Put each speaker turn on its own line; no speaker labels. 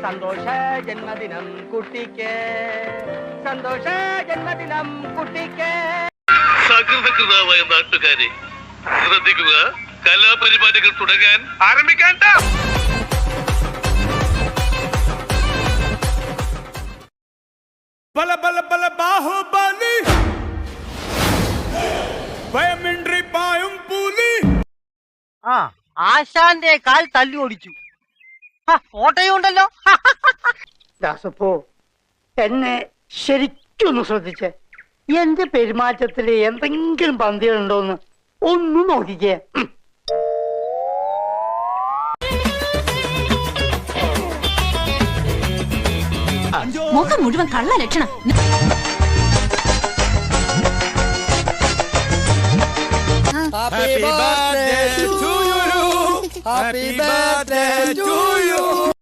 സന്തോഷ ജന്മദിനം കുട്ടിക്ക്, സന്തോഷ ജന്മദിനം കുട്ടിക്ക്.
സകൃതകൃതമായ നാട്ടുകാരെ ശ്രദ്ധിക്കുക, കലാപരിപാടികൾ തുടങ്ങാൻ ആരംഭിക്കാൻ.
ബല ബല ബല ബാഹുബലി ഭയമിன்றி പായും പുലി.
ആശാന്റെ കാൽ തല്ലി ഓടിച്ചു. കോട്ടയും ഉണ്ടല്ലോ. ദാസപ്പോ എന്നെ ശരിക്കൊന്ന് ശ്രദ്ധിച്ചേ. എന്റെ പെരുമാറ്റത്തില് എന്തെങ്കിലും പന്തികളുണ്ടോന്ന് ഒന്ന് നോക്കിക്കേ.
മുഖം മുഴുവൻ കള്ള ലക്ഷണം.
Happy birthday to you. Happy birthday to you.